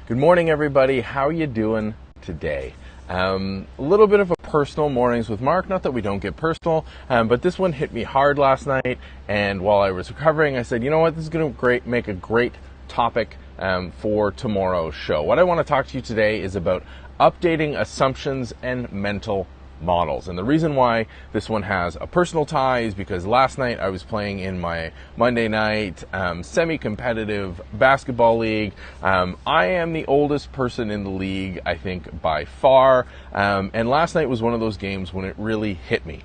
Good morning, everybody. How you doing today? A little bit of a personal mornings with Mark. Not that we don't get personal, but this one hit me hard last night. And while I was recovering, I said, you know what, this is going to make a great topic for tomorrow's show. What I want to talk to you today is about updating assumptions and mental models. And the reason why this one has a personal tie is because last night I was playing in my Monday night semi-competitive basketball league. I am the oldest person in the league, I think, by far. And last night was one of those games when it really hit me.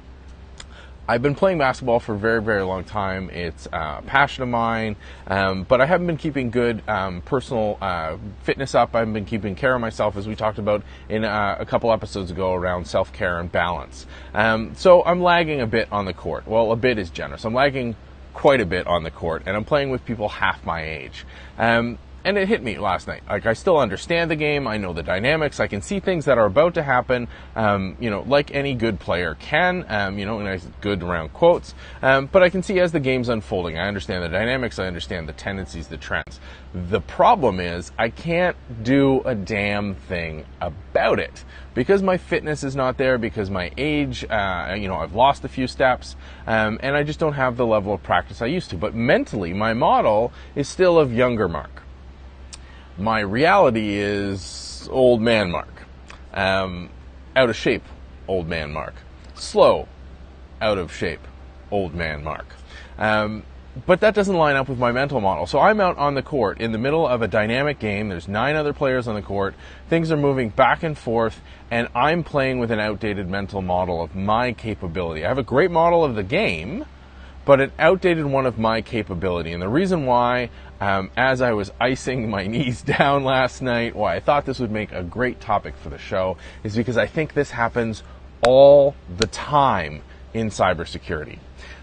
I've been playing basketball for a very, very long time. It's a passion of mine, but I haven't been keeping good personal fitness up. I've been keeping care of myself, as we talked about in a couple episodes ago around self-care and balance. So I'm lagging a bit on the court. Well, a bit is generous. I'm lagging quite a bit on the court, and I'm playing with people half my age. And it hit me last night. Like, I still understand the game. I know the dynamics. I can see things that are about to happen, like any good player can, nice good around quotes. But I can see as the game's unfolding. I understand the dynamics. I understand the tendencies, the trends. The problem is I can't do a damn thing about it because my fitness is not there, because my age, I've lost a few steps, and I just don't have the level of practice I used to. But mentally, my model is still of younger Mark. My reality is old man Mark, out of shape old man Mark, slow, out of shape old man Mark. But that doesn't line up with my mental model. So I'm out on the court in the middle of a dynamic game. There's 9 other players on the court. Things are moving back and forth, and I'm playing with an outdated mental model of my capability. I have a great model of the game, but an outdated one of my capability. And the reason why, as I was icing my knees down last night, why I thought this would make a great topic for the show, is because I think this happens all the time in cybersecurity.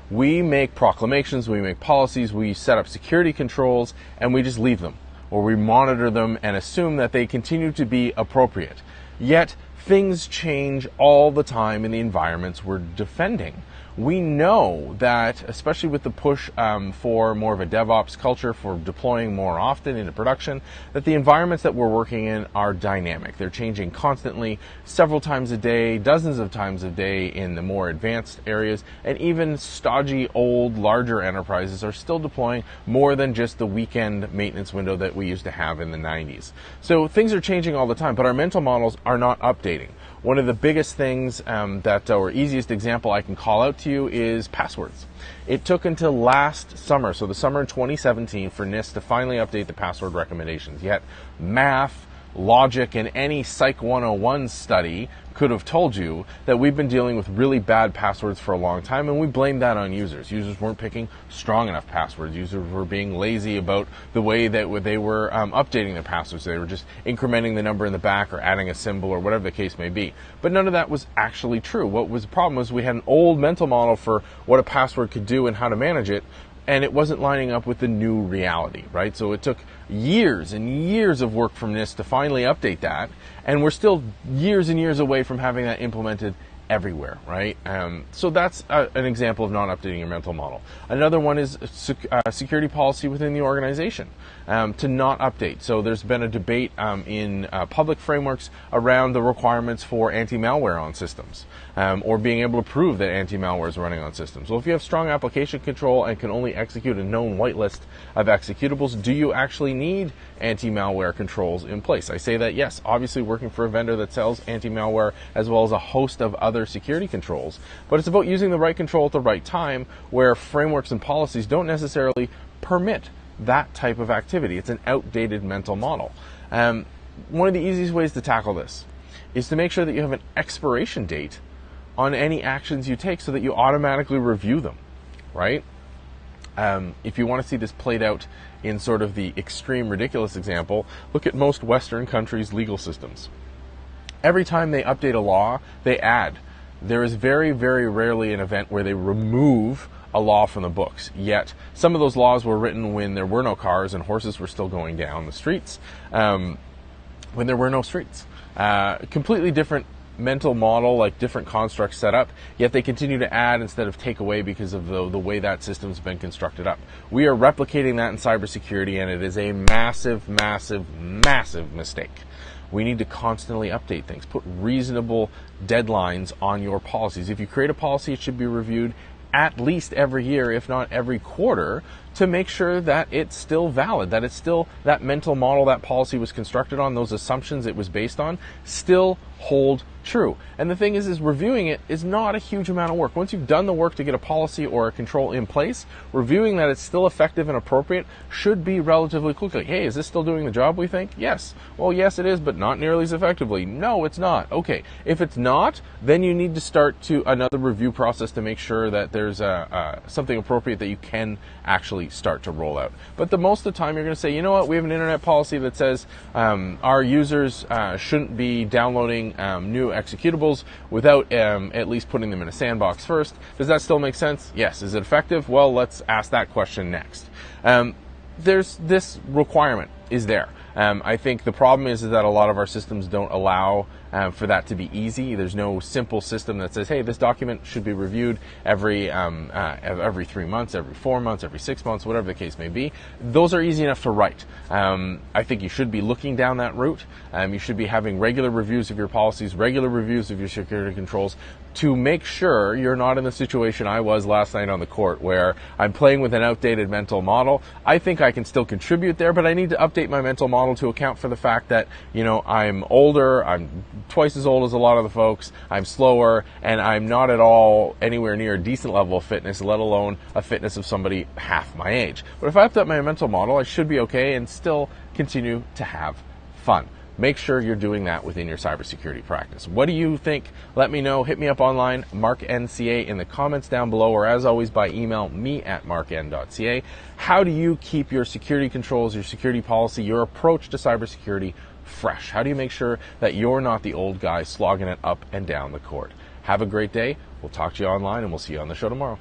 We make proclamations, we make policies, we set up security controls, and we just leave them, or we monitor them and assume that they continue to be appropriate. Yet, things change all the time in the environments we're defending. We know that, especially with the push for more of a DevOps culture, for deploying more often into production, that the environments that we're working in are dynamic. They're changing constantly, several times a day, dozens of times a day in the more advanced areas, and even stodgy, old, larger enterprises are still deploying more than just the weekend maintenance window that we used to have in the 90s. So things are changing all the time, but our mental models are not updating. One of the biggest things or easiest example I can call out to you is passwords. It took until last summer, so the summer in 2017, for NIST to finally update the password recommendations. Yet math, logic, and any Psych 101 study could have told you that we've been dealing with really bad passwords for a long time, and we blame that on users. Users weren't picking strong enough passwords. Users were being lazy about the way that they were updating their passwords. They were just incrementing the number in the back or adding a symbol or whatever the case may be. But none of that was actually true. What was the problem was we had an old mental model for what a password could do and how to manage it, and it wasn't lining up with the new reality, right? So it took years and years of work from NIST to finally update that, and we're still years and years away from having that implemented everywhere, right? So that's an example of not updating your mental model. Another one is security policy within the organization to not update. So there's been a debate in public frameworks around the requirements for anti-malware on systems, or being able to prove that anti-malware is running on systems. Well, if you have strong application control and can only execute a known whitelist of executables, do you actually need anti-malware controls in place? I say that yes, obviously working for a vendor that sells anti-malware as well as a host of other security controls, but it's about using the right control at the right time where frameworks and policies don't necessarily permit that type of activity. It's an outdated mental model. One of the easiest ways to tackle this is to make sure that you have an expiration date on any actions you take so that you automatically review them, right? If you want to see this played out in sort of the extreme ridiculous example, look at most Western countries' legal systems. Every time they update a law, they add. There is very, very rarely an event where they remove a law from the books. Yet, some of those laws were written when there were no cars and horses were still going down the streets, when there were no streets. Completely different mental model, like different constructs set up, yet they continue to add instead of take away because of the way that system's been constructed up. We are replicating that in cybersecurity, and it is a massive, massive, massive mistake. We need to constantly update things, put reasonable deadlines on your policies. If you create a policy, it should be reviewed at least every year, if not every quarter, to make sure that it's still valid, that it's still that mental model that policy was constructed on, those assumptions it was based on, still hold true. And the thing is reviewing it is not a huge amount of work. Once you've done the work to get a policy or a control in place, reviewing that it's still effective and appropriate should be relatively quick. Like, hey, is this still doing the job we think? Yes. Well, yes, it is, but not nearly as effectively. No, it's not. Okay. If it's not, then you need to start to another review process to make sure that there's something appropriate that you can actually start to roll out. But the most of the time, you're going to say, you know what, we have an internet policy that says our users shouldn't be downloading new executables without at least putting them in a sandbox first. Does that still make sense? Yes. Is it effective? Well, let's ask that question next. There's this requirement is there. I think the problem is that a lot of our systems don't allow for that to be easy. There's no simple system that says, hey, this document should be reviewed every 3 months, every 4 months, every 6 months, whatever the case may be. Those are easy enough to write. I think you should be looking down that route. You should be having regular reviews of your policies, regular reviews of your security controls, to make sure you're not in the situation I was last night on the court, where I'm playing with an outdated mental model. I think I can still contribute there, but I need to update my mental model to account for the fact that, you know, I'm older, I'm twice as old as a lot of the folks, I'm slower, and I'm not at all anywhere near a decent level of fitness, let alone a fitness of somebody half my age. But if I update my mental model, I should be okay and still continue to have fun. Make sure you're doing that within your cybersecurity practice. What do you think? Let me know. Hit me up online, MarkNCA, in the comments down below, or as always by email, me@markn.ca. How do you keep your security controls, your security policy, your approach to cybersecurity fresh? How do you make sure that you're not the old guy slogging it up and down the court? Have a great day. We'll talk to you online, and we'll see you on the show tomorrow.